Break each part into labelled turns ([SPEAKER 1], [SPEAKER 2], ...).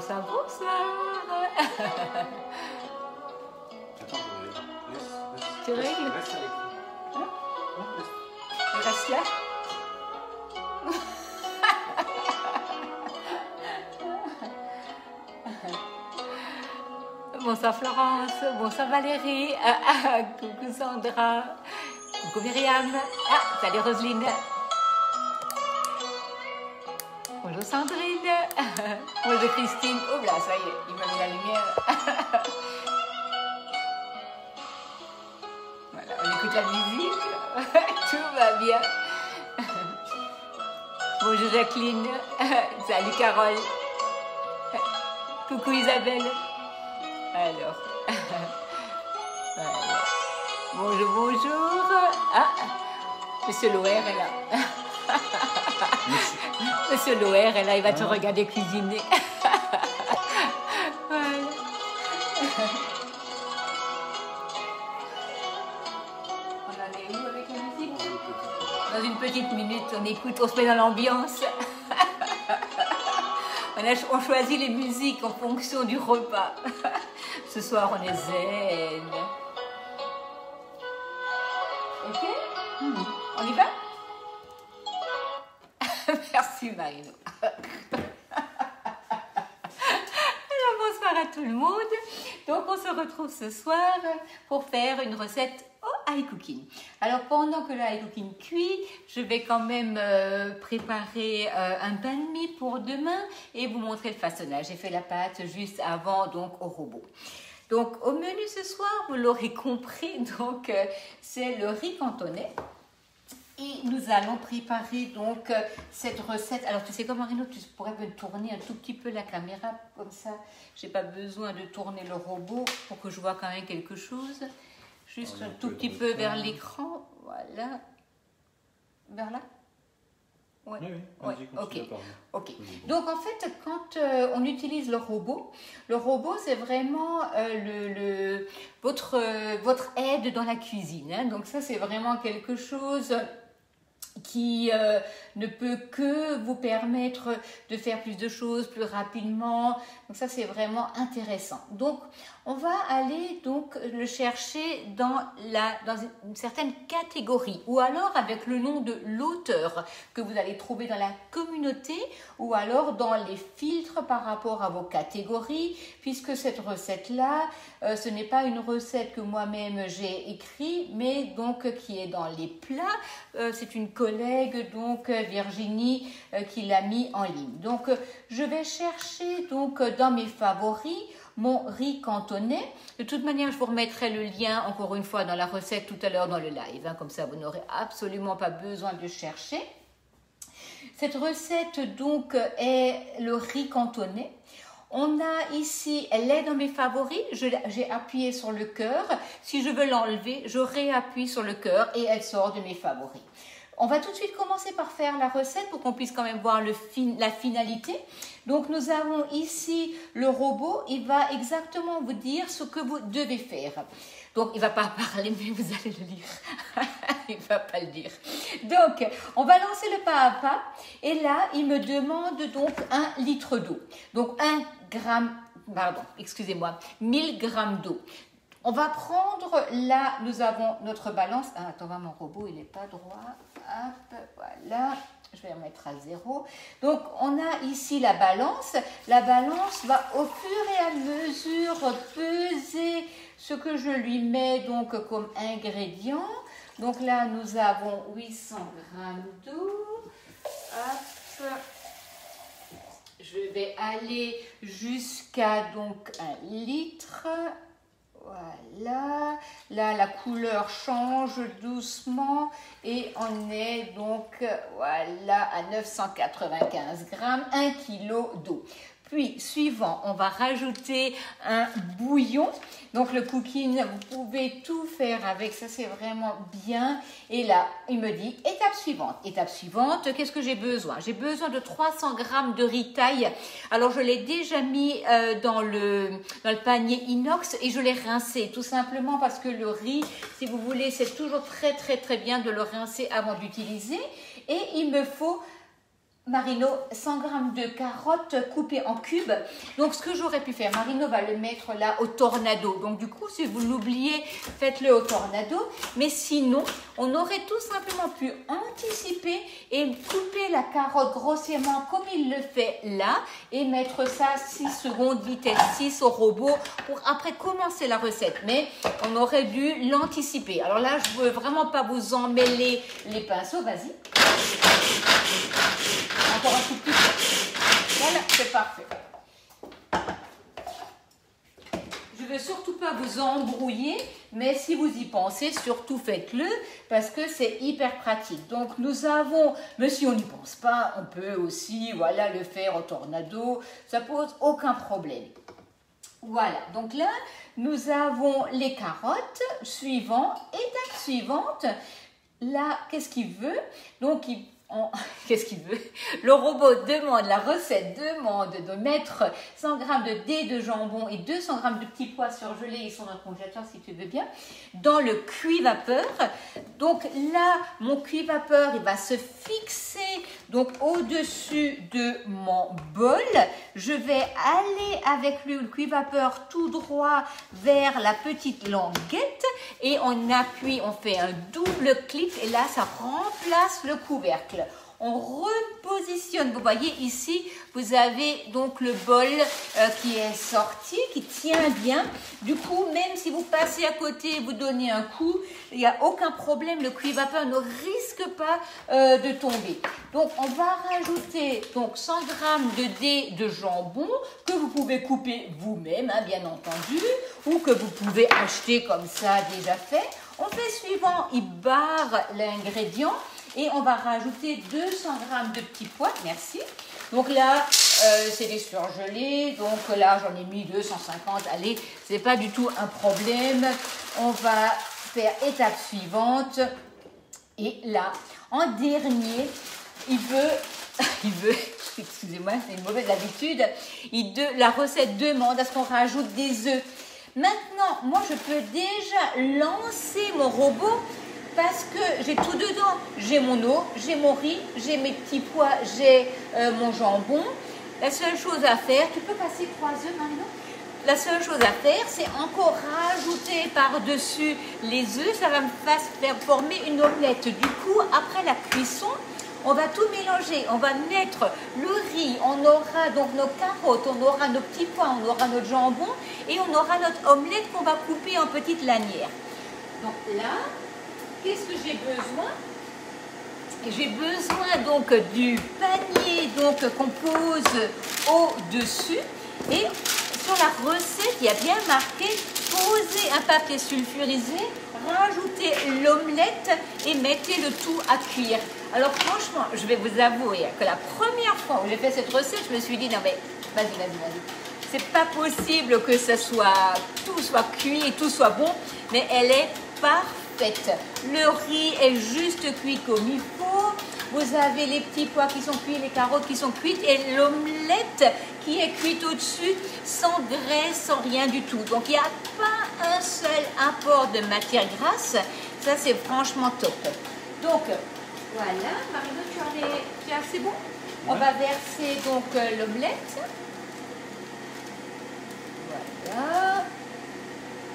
[SPEAKER 1] bonsoir, bonsoir.
[SPEAKER 2] Attends,
[SPEAKER 1] Tu règles?
[SPEAKER 2] Reste avec nous.
[SPEAKER 1] Hein?
[SPEAKER 2] Non, laisse.
[SPEAKER 1] Il reste là. Bonsoir Florence, bonsoir Valérie, coucou Sandra, coucou Myriam, salut Roselyne. Bonjour Sandrine, bonjour Christine. Oh là, ça y est, il m'a mis la lumière. Voilà, on écoute la musique, tout va bien. Bonjour Jacqueline, salut Carole, coucou Isabelle. Alors, voilà. Bonjour, bonjour. Ah, Monsieur Loer est là. Monsieur Loer est là, il va te regarder cuisiner. Voilà. On en est où avec la musique? Dans une petite minute, on écoute, on se met dans l'ambiance. On choisit les musiques en fonction du repas. Ce soir, on est zen. Ok? On y va? Merci Marino. Alors, bonsoir à tout le monde. Donc, on se retrouve ce soir pour faire une recette au high cooking. Alors, pendant que le high cooking cuit, je vais quand même préparer un pain de mie pour demain et vous montrer le façonnage. J'ai fait la pâte juste avant, donc au robot. Donc, au menu ce soir, vous l'aurez compris, donc c'est le riz cantonais. Et nous allons préparer donc cette recette. Alors, tu sais quoi, Marino, tu pourrais me tourner un tout petit peu la caméra, comme ça, j'ai pas besoin de tourner le robot pour que je vois quand même quelque chose. Juste un tout petit peu vers l'écran, voilà. Vers là? Ouais.
[SPEAKER 2] Oui,
[SPEAKER 1] Ouais.
[SPEAKER 2] ok.
[SPEAKER 1] Ok. Donc en fait, quand on utilise le robot c'est vraiment votre aide dans la cuisine. Hein. Donc ça, c'est vraiment quelque chose qui ne peut que vous permettre de faire plus de choses plus rapidement. Donc ça, c'est vraiment intéressant. Donc on va aller donc le chercher dans une certaine catégorie ou alors avec le nom de l'auteur que vous allez trouver dans la communauté ou alors dans les filtres par rapport à vos catégories, puisque cette recette-là, ce n'est pas une recette que moi-même j'ai écrite, mais donc qui est dans les plats. C'est une collègue, donc Virginie, qui l'a mis en ligne. Donc je vais chercher donc dans mes favoris mon riz cantonais. De toute manière, je vous remettrai le lien encore une fois dans la recette tout à l'heure dans le live. Hein, comme ça, vous n'aurez absolument pas besoin de chercher. Cette recette donc est le riz cantonais. On a ici, elle est dans mes favoris, j'ai appuyé sur le cœur. Si je veux l'enlever, je réappuie sur le cœur et elle sort de mes favoris. On va tout de suite commencer par faire la recette pour qu'on puisse quand même voir la finalité. Donc nous avons ici le robot, il va exactement vous dire ce que vous devez faire. Donc il ne va pas parler, mais vous allez le lire. Il ne va pas le dire. Donc on va lancer le pas à pas. Et là, il me demande donc 1 litre d'eau. Donc 1000 grammes d'eau. On va prendre, là, nous avons notre balance. Ah, attends, mon robot, il n'est pas droit. Hop, voilà. Je vais la mettre à 0. Donc, on a ici la balance. La balance va au fur et à mesure peser ce que je lui mets donc comme ingrédient. Donc là, nous avons 800 grammes d'eau. Hop. Je vais aller jusqu'à donc 1 litre. Voilà, là la couleur change doucement et on est donc voilà à 995 grammes, 1 kg d'eau. Puis suivant, on va rajouter un bouillon. Donc le cooking, vous pouvez tout faire avec ça, c'est vraiment bien. Et là, il me dit étape suivante. Étape suivante, qu'est-ce que j'ai besoin? J'ai besoin de 300 grammes de riz taille. Alors je l'ai déjà mis dans le panier inox et je l'ai rincé tout simplement parce que le riz, si vous voulez, c'est toujours très bien de le rincer avant d'utiliser. Et il me faut Marino, 100 g de carottes coupées en cubes. Donc ce que j'aurais pu faire, Marino va le mettre là au tornado. Donc du coup, si vous l'oubliez, faites-le au tornado. Mais sinon, on aurait tout simplement pu anticiper et couper la carotte grossièrement comme il le fait là et mettre ça 6 secondes, vitesse 6 au robot pour après commencer la recette. Mais on aurait dû l'anticiper. Alors là, je veux vraiment pas vous emmêler les pinceaux. Vas-y. Encore un tout petit peu. Voilà, c'est parfait. Je ne veux surtout pas vous embrouiller, mais si vous y pensez, surtout faites-le parce que c'est hyper pratique. Donc nous avons, mais si on n'y pense pas, on peut aussi voilà, le faire au tornado, ça pose aucun problème. Voilà, donc là, nous avons les carottes, suivant, étape suivante. Là, qu'est-ce qu'il veut? Donc, qu'est-ce qu'il veut? Le robot demande, la recette demande de mettre 100 g de dés de jambon et 200 g de petits pois surgelés, ils sont dans le congélateur si tu veux bien, dans le cuit-vapeur. Donc là, mon cuit-vapeur, il va se fixer donc au-dessus de mon bol. Je vais aller avec le cuit-vapeur tout droit vers la petite languette et on appuie, on fait un double clic et là, ça remplace le couvercle. On repositionne, vous voyez ici, vous avez donc le bol qui est sorti, qui tient bien. Du coup, même si vous passez à côté et vous donnez un coup, il n'y a aucun problème, le cuit-vapeur ne risque pas de tomber. Donc, on va rajouter donc 100 g de dés de jambon que vous pouvez couper vous-même, hein, bien entendu, ou que vous pouvez acheter comme ça déjà fait. On fait suivant, il barre l'ingrédient. Et on va rajouter 200 g de petits pois, merci. Donc là, c'est des surgelés, donc là j'en ai mis 250, allez, c'est pas du tout un problème. On va faire étape suivante. Et là, en dernier, il veut, excusez-moi, c'est une mauvaise habitude, la recette demande à ce qu'on rajoute des œufs. Maintenant, moi je peux déjà lancer mon robot parce que j'ai tout dedans. J'ai mon eau, j'ai mon riz, j'ai mes petits pois, j'ai mon jambon. La seule chose à faire, tu peux passer 3 œufs, Marino? La seule chose à faire, c'est encore rajouter par-dessus les œufs. Ça va me faire former une omelette. Du coup, après la cuisson, on va tout mélanger. On va mettre le riz, on aura donc nos carottes, on aura nos petits pois, on aura notre jambon et on aura notre omelette qu'on va couper en petites lanières. Donc là, qu'est-ce que j'ai besoin? J'ai besoin donc du panier qu'on pose au-dessus et sur la recette, il y a bien marqué poser un papier sulfurisé, rajouter l'omelette et mettez le tout à cuire. Alors franchement, je vais vous avouer que la première fois où j'ai fait cette recette, je me suis dit non mais vas-y. C'est pas possible que tout soit cuit et tout soit bon, mais elle est parfaite. Le riz est juste cuit comme il faut. Vous avez les petits pois qui sont cuits, les carottes qui sont cuites et l'omelette qui est cuite au-dessus sans graisse, sans rien du tout. Donc il n'y a pas un seul apport de matière grasse. Ça c'est franchement top. Donc voilà, Marino, tu as assez bon? On va verser donc l'omelette. Voilà.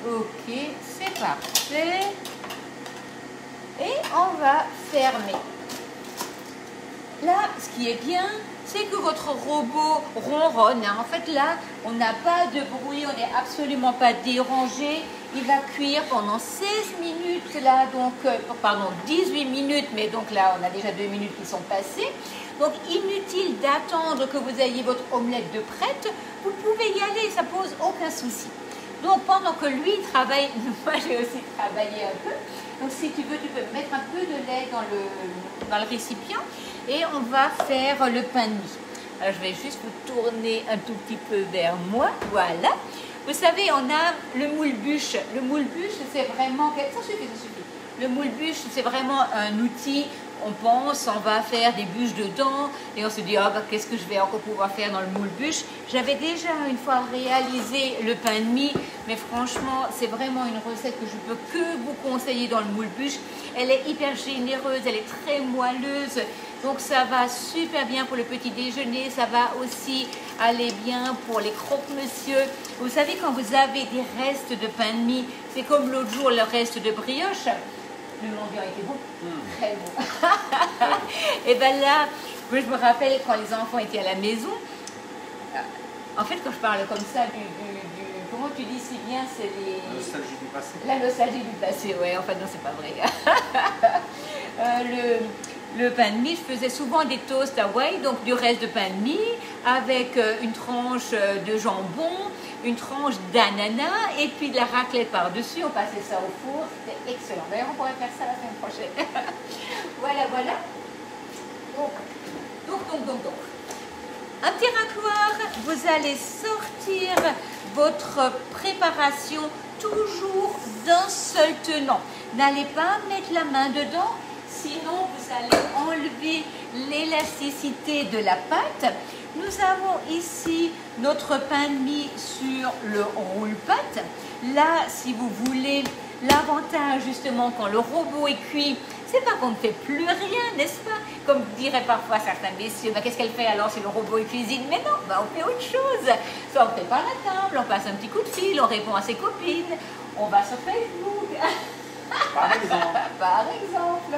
[SPEAKER 1] Ok, c'est parfait. Et on va fermer. Là, ce qui est bien, c'est que votre robot ronronne. En fait, là, on n'a pas de bruit, on n'est absolument pas dérangé. Il va cuire pendant 16 minutes, là, donc, pardon, 18 minutes, mais donc là, on a déjà 2 minutes qui sont passées. Donc, inutile d'attendre que vous ayez votre omelette de prête. Vous pouvez y aller, ça pose aucun souci. Donc, pendant que lui travaille, moi, j'ai aussi travaillé un peu. Donc, si tu veux, tu peux mettre un peu de lait dans le récipient. Et on va faire le pain de mie. Alors, je vais juste vous tourner un tout petit peu vers moi. Voilà. Vous savez, on a le moule-bûche. Le moule-bûche, c'est vraiment... Ça suffit. Le moule-bûche, c'est vraiment un outil. On pense, on va faire des bûches dedans. Et on se dit, oh, bah, qu'est-ce que je vais encore pouvoir faire dans le moule-bûche? J'avais déjà une fois réalisé le pain de mie. Mais franchement, c'est vraiment une recette que je ne peux que vous conseiller dans le moule-bûche. Elle est hyper généreuse, elle est très moelleuse. Donc ça va super bien pour le petit déjeuner, ça va aussi aller bien pour les croque-monsieur. Vous savez, quand vous avez des restes de pain de mie, c'est comme l'autre jour le reste de brioche. Le longueur était bon, très bon. Et bien là, moi, je me rappelle quand les enfants étaient à la maison, en fait quand je parle comme ça comment tu dis si bien, c'est les...
[SPEAKER 2] La nostalgie du passé.
[SPEAKER 1] La nostalgie du passé, ouais, enfin non, c'est pas vrai. Le pain de mie, je faisais souvent des toasts Hawaï, donc du reste de pain de mie, avec une tranche de jambon, une tranche d'ananas, et puis de la raclette par-dessus. On passait ça au four, c'était excellent. D'ailleurs, on pourrait faire ça la semaine prochaine. Voilà, voilà. Donc. Un petit racloir, vous allez sortir votre préparation toujours d'un seul tenant. N'allez pas mettre la main dedans, sinon vous allez enlever l'élasticité de la pâte. Nous avons ici notre pain de mie sur le roule-pâte. Là, si vous voulez, l'avantage justement quand le robot est cuit, c'est pas qu'on ne fait plus rien, n'est-ce pas? Comme diraient parfois certains messieurs, qu'est-ce qu'elle fait alors si le robot est cuisine? Mais non, on fait autre chose. Ça, on prépare la table, on passe un petit coup de fil, on répond à ses copines, on va sur Facebook.
[SPEAKER 2] Par exemple.
[SPEAKER 1] Par exemple.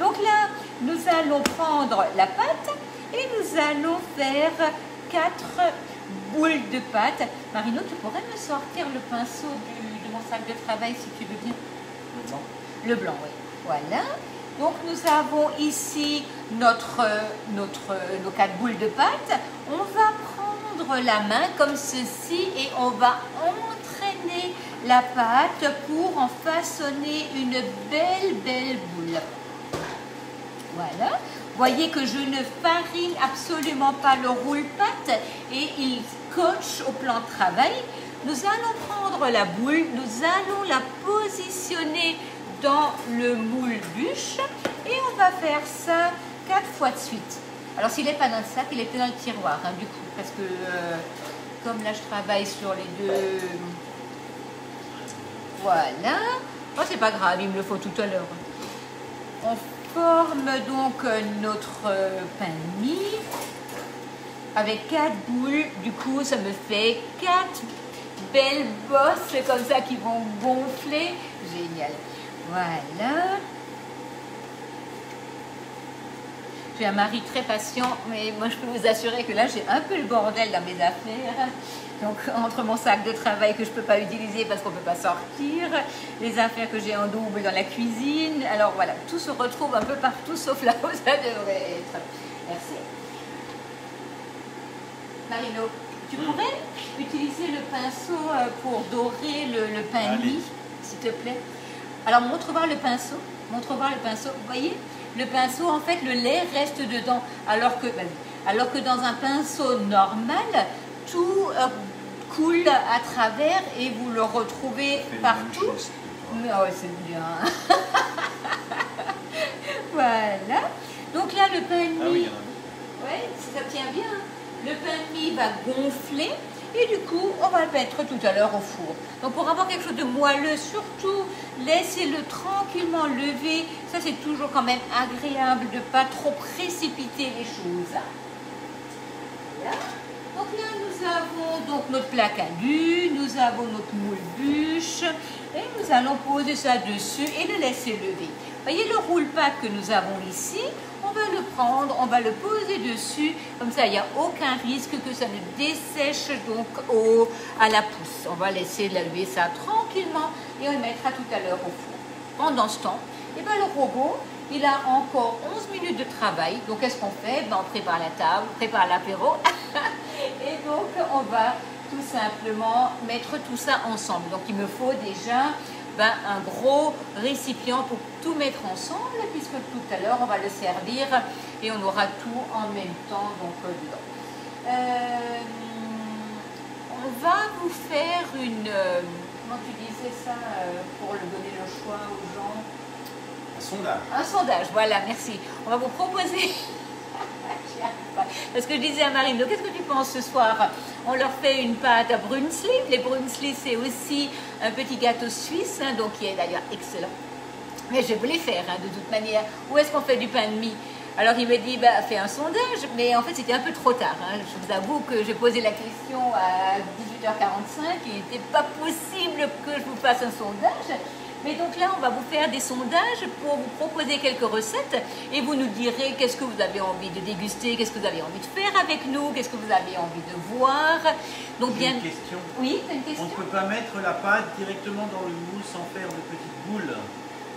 [SPEAKER 1] Donc là, nous allons prendre la pâte et nous allons faire 4 boules de pâte. Marino, tu pourrais me sortir le pinceau de mon sac de travail si tu veux bien?
[SPEAKER 2] Le blanc.
[SPEAKER 1] Le blanc, oui. Voilà. Donc nous avons ici nos 4 boules de pâte. On va prendre la main comme ceci et on va entraîner la pâte pour en façonner une belle boule. Voilà. Voyez que je ne farine absolument pas le roule-pâte et il coche au plan de travail. Nous allons prendre la boule, nous allons la positionner dans le moule bûche et on va faire ça 4 fois de suite. Alors s'il n'est pas dans le sac, il est dans le tiroir du coup, parce que comme là je travaille sur les deux, voilà. Oh, c'est pas grave, il me le faut tout à l'heure. On forme donc notre pain de mie avec 4 boules, du coup ça me fait 4 belles bosses comme ça qui vont gonfler, génial. Voilà. J'ai un mari très patient, mais moi je peux vous assurer que là j'ai un peu le bordel dans mes affaires. Donc entre mon sac de travail que je ne peux pas utiliser parce qu'on ne peut pas sortir, les affaires que j'ai en double dans la cuisine, alors voilà, tout se retrouve un peu partout sauf là où ça devrait être. Merci. Marino, tu pourrais utiliser le pinceau pour dorer le pain de mie, s'il te plaît? Alors, montre voir le pinceau. Montre voir le pinceau. Vous voyez, le pinceau, en fait, le lait reste dedans. Alors que dans un pinceau normal, tout coule à travers et vous le retrouvez partout. Mais oh, c'est bien. Voilà. Donc là, le pain de mie, ouais, ça tient bien. Le pain de mie va gonfler. Et du coup, on va le mettre tout à l'heure au four. Donc pour avoir quelque chose de moelleux, surtout, laissez-le tranquillement lever. Ça, c'est toujours quand même agréable de ne pas trop précipiter les choses. Voilà. Donc là, nous avons donc notre plaque à lu, nous avons notre moule bûche. Et nous allons poser ça dessus et le laisser lever. Voyez le roule-pâte que nous avons ici, on va le prendre, on va le poser dessus, comme ça il n'y a aucun risque que ça ne dessèche donc à la pousse. On va laisser lever ça tranquillement et on le mettra tout à l'heure au four. Pendant ce temps, le robot, il a encore 11 minutes de travail. Donc qu'est-ce qu'on fait? On prépare la table, on prépare l'apéro et donc on va tout simplement mettre tout ça ensemble. Donc il me faut déjà un gros récipient pour tout mettre ensemble, puisque tout à l'heure on va le servir et on aura tout en même temps donc dedans. On va vous faire une... comment tu disais ça pour le donner le choix aux gens?
[SPEAKER 2] Un sondage. Un
[SPEAKER 1] sondage, voilà, merci. On va vous proposer... Parce que je disais à Marino, qu'est-ce que tu penses ce soir? On leur fait une pâte à Brunsli. Les Brunsli, c'est aussi un petit gâteau suisse, donc qui est d'ailleurs excellent. Mais je vais vous les faire, de toute manière. Où est-ce qu'on fait du pain de mie? Alors il me dit, bah, fais un sondage, mais en fait c'était un peu trop tard. Hein. Je vous avoue que j'ai posé la question à 18h45, il n'était pas possible que je vous fasse un sondage. Mais donc là, on va vous faire des sondages pour vous proposer quelques recettes et vous nous direz qu'est-ce que vous avez envie de déguster, qu'est-ce que vous avez envie de faire avec nous, qu'est-ce que vous avez envie de voir. Donc
[SPEAKER 2] J'ai une question.
[SPEAKER 1] Oui, t'as une question?
[SPEAKER 2] On ne peut pas mettre la pâte directement dans le moule sans faire de petites boules?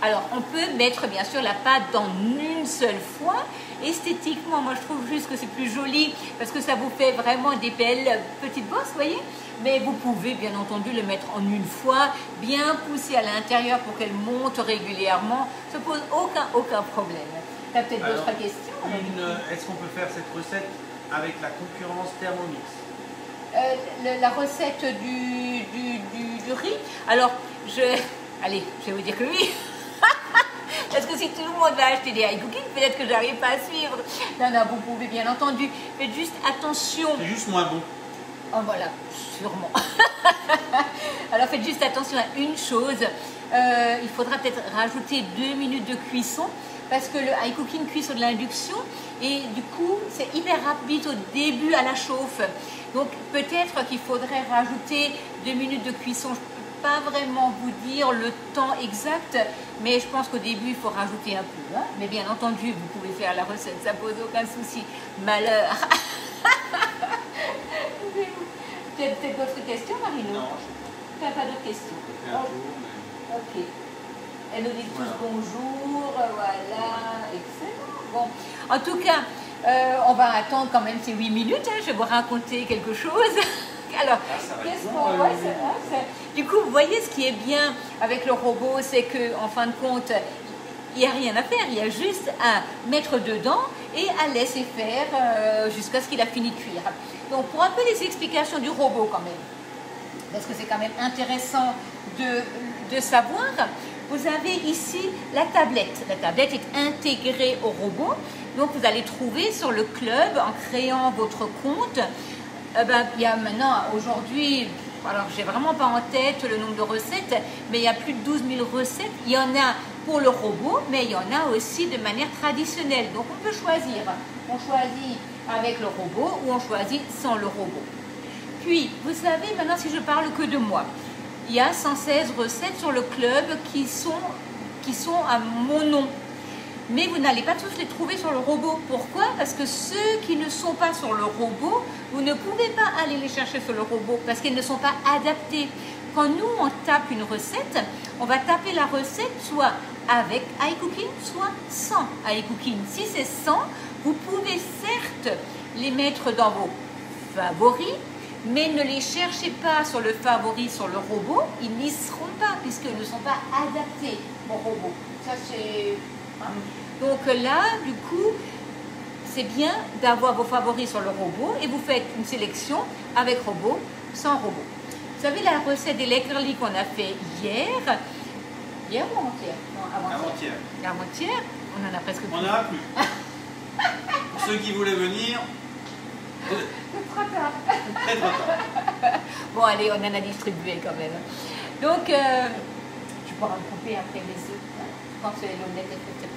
[SPEAKER 1] Alors, on peut mettre bien sûr la pâte dans une seule fois. Esthétiquement, moi je trouve juste que c'est plus joli parce que ça vous fait vraiment des belles petites bosses, vous voyez. Mais vous pouvez bien entendu le mettre en une fois, bien pousser à l'intérieur pour qu'elle monte régulièrement. Ça ne pose aucun problème. Tu as peut-être d'autres questions?
[SPEAKER 2] Est-ce qu'on peut faire cette recette avec la concurrence Thermomix?
[SPEAKER 1] La recette du riz? Alors, allez, je vais vous dire que oui. Parce que si tout le monde va acheter des high cooking, peut-être que j'arrive pas à suivre. Non, vous pouvez bien entendu. Faites juste attention.
[SPEAKER 2] C'est juste moins bon.
[SPEAKER 1] Oh voilà, sûrement. Alors faites juste attention à une chose. Il faudra peut-être rajouter 2 minutes de cuisson parce que le high cooking cuit sur de l'induction et du coup c'est hyper rapide au début à la chauffe. Donc peut-être qu'il faudrait rajouter 2 minutes de cuisson. Je peux pas vraiment vous dire le temps exact, mais je pense qu'au début il faut rajouter un peu. Hein. Mais bien entendu, vous pouvez faire la recette, ça pose aucun souci. Malheur. Tu as peut-être d'autres questions, Marino?
[SPEAKER 2] Non,
[SPEAKER 1] tu n'as pas d'autres questions? Ok. Elle nous dit tous bonjour, voilà, excellent. Bon, en tout cas, on va attendre quand même ces 8 minutes. Hein, je vais vous raconter quelque chose. Alors, qu'est-ce qu'on voit du coup, vous voyez ce qui est bien avec le robot, c'est qu'en fin de compte, il n'y a rien à faire. Il y a juste à mettre dedans et à laisser faire jusqu'à ce qu'il a fini de cuire. Donc, pour un peu les explications du robot quand même, parce que c'est quand même intéressant de savoir, vous avez ici la tablette. La tablette est intégrée au robot. Donc, vous allez trouver sur le club, en créant votre compte, il y a maintenant, aujourd'hui, alors j'ai vraiment pas en tête le nombre de recettes, mais il y a plus de 12 000 recettes. Il y en a pour le robot, mais il y en a aussi de manière traditionnelle. Donc, on peut choisir. On choisit avec le robot ou on choisit sans le robot. Puis, vous savez, maintenant si je parle que de moi, il y a 116 recettes sur le club qui sont à mon nom. Mais vous n'allez pas tous les trouver sur le robot. Pourquoi? Parce que ceux qui ne sont pas sur le robot, vous ne pouvez pas aller les chercher sur le robot parce qu'ils ne sont pas adaptés. Quand nous, on tape une recette, on va taper la recette soit avec iCooking, soit sans iCooking. Si c'est sans, vous pouvez certes les mettre dans vos favoris, mais ne les cherchez pas sur le favori, sur le robot. Ils n'y seront pas puisqu'ils ne sont pas adaptés au robot. Ça, c'est... Donc là, du coup, c'est bien d'avoir vos favoris sur le robot et vous faites une sélection avec robot, sans robot. Vous savez la recette des leckerli qu'on a fait hier ou avant-hier?
[SPEAKER 2] Avant-hier.
[SPEAKER 1] Avant-hier, on en a presque plus.
[SPEAKER 2] On n'en a plus. Pour ceux qui voulaient venir,
[SPEAKER 1] c'est trop tard.
[SPEAKER 2] Très trop tard.
[SPEAKER 1] Bon, allez, on en a distribué quand même. Donc, tu pourras me couper après les œufs, hein, quand l'omelette est faite.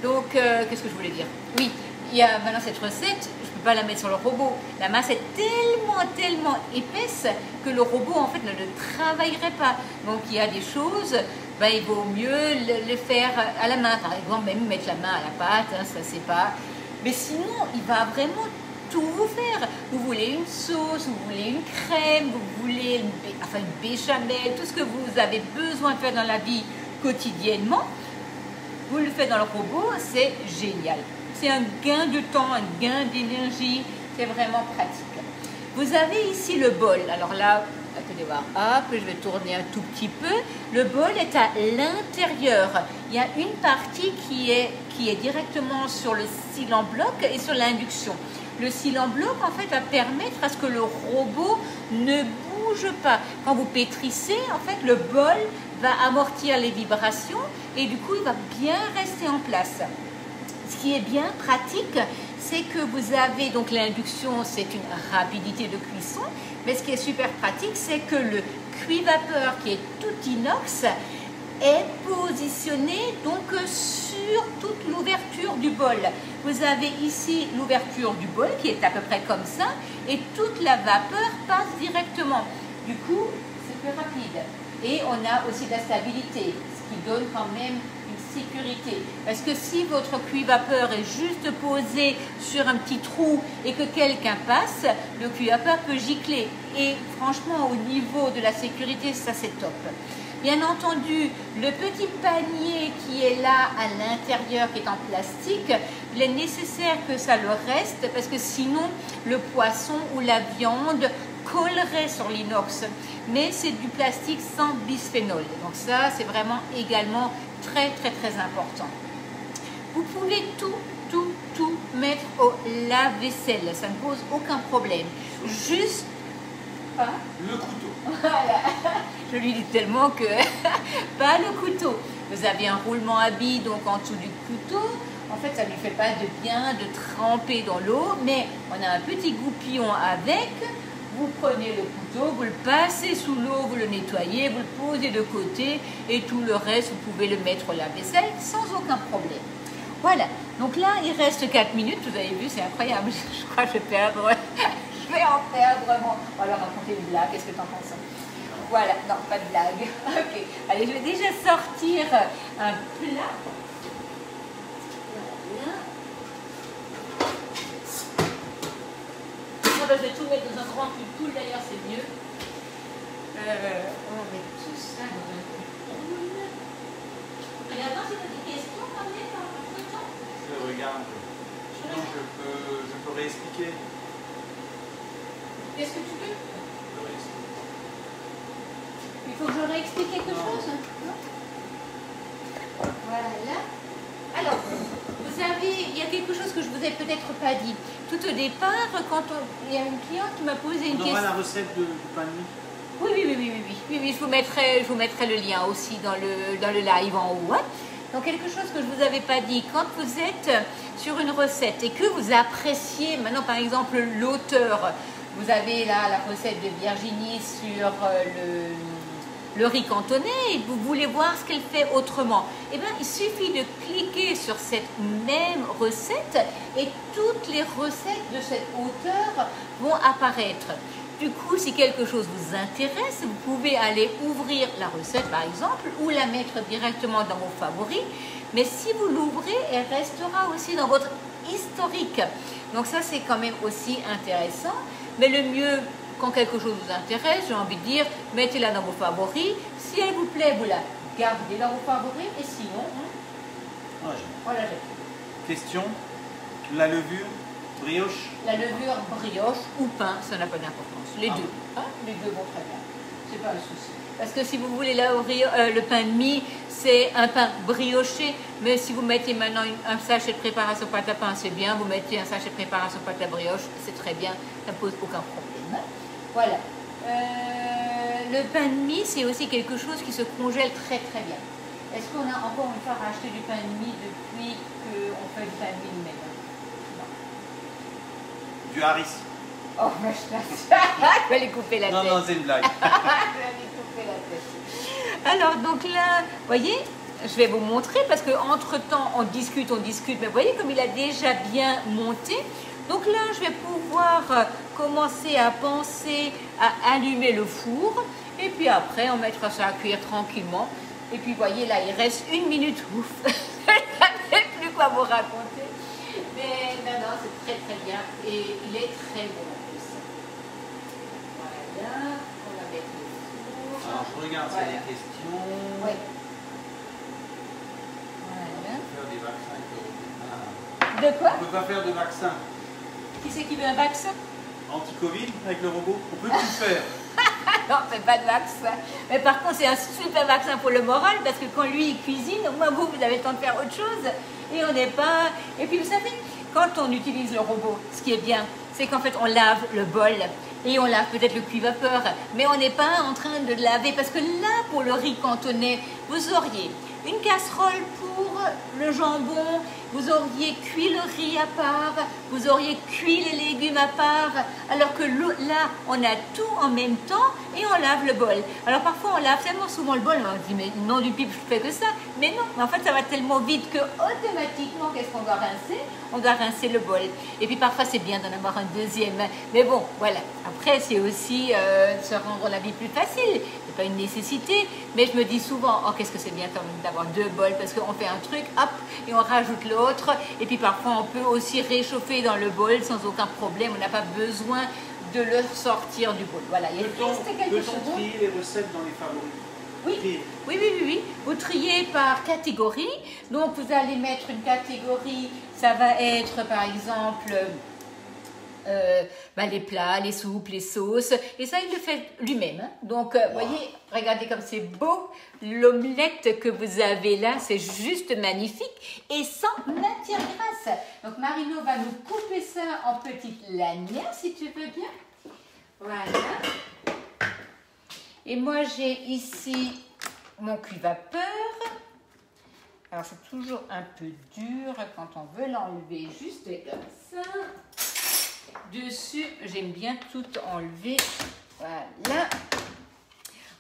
[SPEAKER 1] Donc, qu'est-ce que je voulais dire? Oui, il y a maintenant cette recette, je ne peux pas la mettre sur le robot. La masse est tellement épaisse que le robot, en fait, ne le travaillerait pas. Donc, il y a des choses, il vaut mieux le faire à la main. Par exemple, même mettre la main à la pâte, hein, ça c'est pas... Mais sinon, il va vraiment tout vous faire. Vous voulez une sauce, vous voulez une crème, vous voulez une béchamel, tout ce que vous avez besoin de faire dans la vie quotidiennement, vous le faites dans le robot, c'est génial. C'est un gain de temps, un gain d'énergie, c'est vraiment pratique. Vous avez ici le bol. Alors là, attendez voir, hop, je vais tourner un tout petit peu. Le bol est à l'intérieur. Il y a une partie qui est directement sur le cil en bloc et sur l'induction. Le cil en bloc, en fait, va permettre à ce que le robot ne bouge pas. Quand vous pétrissez, en fait, le bol va amortir les vibrations et du coup, il va bien rester en place. Ce qui est bien pratique, c'est que vous avez, donc l'induction, c'est une rapidité de cuisson, mais ce qui est super pratique, c'est que le cuit-vapeur, qui est tout inox, est positionné donc sur sur toute l'ouverture du bol. Vous avez ici l'ouverture du bol qui est à peu près comme ça et toute la vapeur passe directement. Du coup, c'est plus rapide. Et on a aussi de la stabilité, ce qui donne quand même une sécurité. Parce que si votre cuit-vapeur est juste posé sur un petit trou et que quelqu'un passe, le cuit-vapeur peut gicler. Et franchement, au niveau de la sécurité, ça c'est top. Bien entendu, le petit panier qui est là à l'intérieur, qui est en plastique, il est nécessaire que ça le reste parce que sinon, le poisson ou la viande collerait sur l'inox. Mais c'est du plastique sans bisphénol. Donc ça, c'est vraiment également très, très, très important. Vous pouvez tout mettre au lave-vaisselle. Ça ne pose aucun problème. Juste...
[SPEAKER 2] Le couteau.
[SPEAKER 1] Voilà. Je lui dis tellement que pas le couteau. Vous avez un roulement à billes donc en dessous du couteau. En fait, ça ne lui fait pas de bien de tremper dans l'eau, mais on a un petit goupillon avec. Vous prenez le couteau, vous le passez sous l'eau, vous le nettoyez, vous le posez de côté et tout le reste, vous pouvez le mettre au lave-vaisselle sans aucun problème. Voilà. Donc là, il reste 4 minutes. Vous avez vu, c'est incroyable. Je crois que je vais perdre. Je vais en perdre vraiment. On va leur raconter une blague. Qu'est-ce que tu en penses? Voilà, non, pas de blague. Ok, allez, je vais déjà sortir un plat. Voilà. Je vais tout mettre dans un grand cupoule, d'ailleurs, c'est mieux. On va mettre tout ça dans un cupoule. Et avant, si tu as des questions, quand même, entre temps.
[SPEAKER 2] Je regarde. Sinon, je peux réexpliquer.
[SPEAKER 1] Qu'est-ce que tu veux? Il faut que je réexplique quelque chose? Non? Voilà. Alors, vous savez, il y a quelque chose que je vous ai peut-être pas dit. Tout au départ, il y a une cliente qui m'a posé une question.
[SPEAKER 2] On aura la recette du pain de mie?
[SPEAKER 1] Oui, je vous mettrai le lien aussi dans le live en haut. Hein. Donc, quelque chose que je ne vous avais pas dit. Quand vous êtes sur une recette et que vous appréciez, maintenant par exemple l'auteur, vous avez là la recette de Virginie sur le riz cantonais et vous voulez voir ce qu'elle fait autrement, eh bien, il suffit de cliquer sur cette même recette et toutes les recettes de cet auteur vont apparaître. Du coup, si quelque chose vous intéresse, vous pouvez aller ouvrir la recette par exemple ou la mettre directement dans vos favoris. Mais si vous l'ouvrez, elle restera aussi dans votre historique. Donc ça, c'est quand même aussi intéressant. Mais le mieux, quand quelque chose vous intéresse, j'ai envie de dire, mettez-la dans vos favoris. Si elle vous plaît, vous la gardez dans vos favoris. Et sinon, on la jette.
[SPEAKER 2] Question, la levure, brioche?
[SPEAKER 1] La levure, brioche ou pain, ça n'a pas d'importance. Les deux. Hein, les deux vont très bien. C'est pas un souci. Parce que si vous voulez le pain de mie, c'est un pain brioché. Mais si vous mettez maintenant un sachet de préparation pâte à pain, c'est bien. Vous mettez un sachet de préparation pâte à brioche, c'est très bien. Ça ne pose aucun problème. Voilà. Le pain de mie, c'est aussi quelque chose qui se congèle très très bien. Est-ce qu'on a encore une fois racheté du pain de mie depuis qu'on fait du pain de mie nous-mêmes? Non.
[SPEAKER 2] Du Harris.
[SPEAKER 1] Oh, mais je vais lui couper la tête.
[SPEAKER 2] Non, c'est une blague.
[SPEAKER 1] Je vais lui couper la tête. Alors, donc là, vous voyez, je vais vous montrer parce qu'entre temps, on discute, mais vous voyez comme il a déjà bien monté. Donc là, je vais pouvoir commencer à penser à allumer le four. Et puis après, on mettra ça à cuire tranquillement. Et puis, vous voyez, là, il reste 1 minute. Ouf, je ne sais plus quoi vous raconter. Mais non, c'est très très bien. Et il est très bon en plus. Voilà, on va mettre le four.
[SPEAKER 2] Alors, je regarde s'il y a des questions.
[SPEAKER 1] Oui. Voilà.
[SPEAKER 2] On peut faire des vaccins avec le robot.
[SPEAKER 1] De quoi?
[SPEAKER 2] On ne peut pas faire de vaccin.
[SPEAKER 1] Qui c'est qui veut un vaccin?
[SPEAKER 2] Anti-Covid avec le robot? On peut tout faire.
[SPEAKER 1] Non, on ne fait pas de vaccin. Mais par contre, c'est un super vaccin pour le moral parce que quand lui, il cuisine, au moins vous avez le temps de faire autre chose. Et on n'est pas... Et puis, vous savez, quand on utilise le robot, ce qui est bien, c'est qu'en fait, on lave le bol et on lave peut-être le cuit-vapeur. Mais on n'est pas en train de laver parce que là, pour le riz cantonais, vous auriez une casserole pour le jambon vous auriez cuit le riz à part, vous auriez cuit les légumes à part, alors que là, on a tout en même temps et on lave le bol. Alors parfois, on lave tellement souvent le bol, on se dit, mais non du pipe, je fais que ça. Mais non, en fait, ça va tellement vite que automatiquement, qu'est-ce qu'on doit rincer? On doit rincer le bol. Et puis parfois, c'est bien d'en avoir un deuxième. Mais bon, voilà. Après, c'est aussi se rendre la vie plus facile. C'est pas une nécessité, mais je me dis souvent, oh, qu'est-ce que c'est bien quand même d'avoir deux bols, parce qu'on fait un truc, hop, et on rajoute l'autre. Et puis parfois, on peut aussi réchauffer dans le bol sans aucun problème. On n'a pas besoin de le sortir du bol. Voilà, il reste quelque chose.
[SPEAKER 2] Peut-on trier les recettes dans les favoris?
[SPEAKER 1] Oui. Vous triez par catégorie. Donc, vous allez mettre une catégorie, ça va être par exemple les plats, les soupes, les sauces. Et ça, il le fait lui-même. Hein. Donc, voyez, regardez comme c'est beau. L'omelette que vous avez là, c'est juste magnifique et sans matière grasse. Donc, Marino va nous couper ça en petites lanières, si tu veux bien. Voilà. Et moi, j'ai ici mon cuit-vapeur. Alors, c'est toujours un peu dur quand on veut l'enlever juste comme ça. Dessus, j'aime bien tout enlever. Voilà.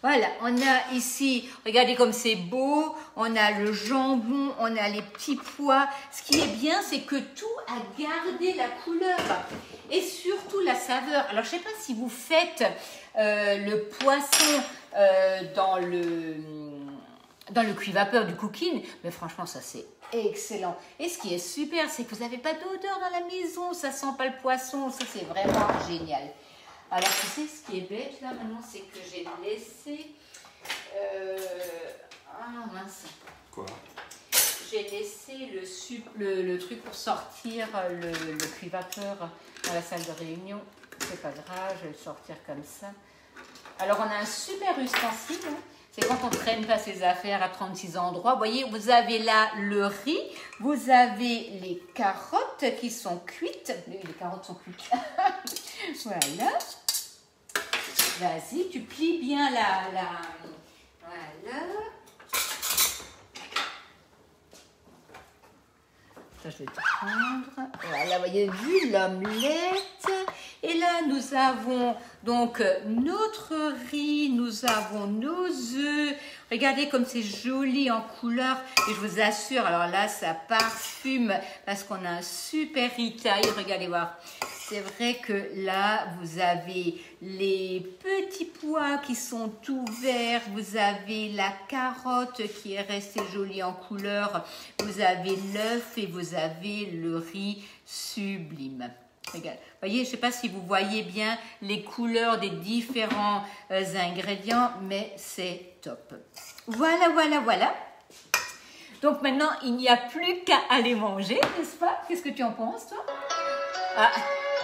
[SPEAKER 1] Voilà, on a ici, regardez comme c'est beau, on a le jambon, on a les petits pois. Ce qui est bien, c'est que tout a gardé la couleur et surtout la saveur. Alors, je ne sais pas si vous faites le poisson dans le cuit-vapeur du cooking, mais franchement, ça c'est excellent. Et ce qui est super, c'est que vous n'avez pas d'odeur dans la maison, ça sent pas le poisson, ça c'est vraiment génial. Alors, tu sais, ce qui est bête, là, maintenant, c'est que j'ai laissé... Ah, mince.
[SPEAKER 2] Quoi?
[SPEAKER 1] J'ai laissé le truc pour sortir le cuit-vapeur dans la salle de réunion. C'est pas grave, je vais le sortir comme ça. Alors, on a un super ustensile. Hein. C'est quand on ne traîne pas ses affaires à 36 endroits. Vous voyez, vous avez là le riz. Vous avez les carottes qui sont cuites. Les carottes sont cuites. Voilà. Vas-y, tu plies bien Voilà. Ça, je vais te prendre. Voilà, vous voyez, vu l'omelette. Et là, nous avons donc notre riz, nous avons nos œufs. Regardez comme c'est joli en couleur. Et je vous assure, alors là, ça parfume parce qu'on a un super riz taille. Regardez voir. C'est vrai que là, vous avez les petits pois qui sont tout verts. Vous avez la carotte qui est restée jolie en couleur. Vous avez l'œuf et vous avez le riz sublime. Regarde. Voyez, je ne sais pas si vous voyez bien les couleurs des différents ingrédients, mais c'est top. Voilà. Donc maintenant, il n'y a plus qu'à aller manger, n'est-ce pas? Qu'est-ce que tu en penses, toi?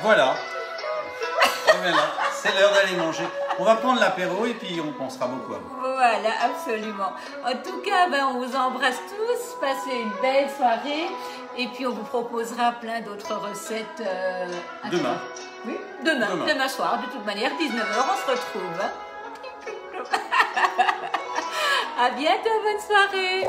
[SPEAKER 2] Voilà. C'est l'heure d'aller manger. On va prendre l'apéro et puis on pensera beaucoup à vous.
[SPEAKER 1] Voilà, absolument. En tout cas, on vous embrasse tous. Passez une belle soirée. Et puis, on vous proposera plein d'autres recettes.
[SPEAKER 2] Demain.
[SPEAKER 1] Oui, demain soir. De toute manière, 19h, on se retrouve. À bientôt, bonne soirée.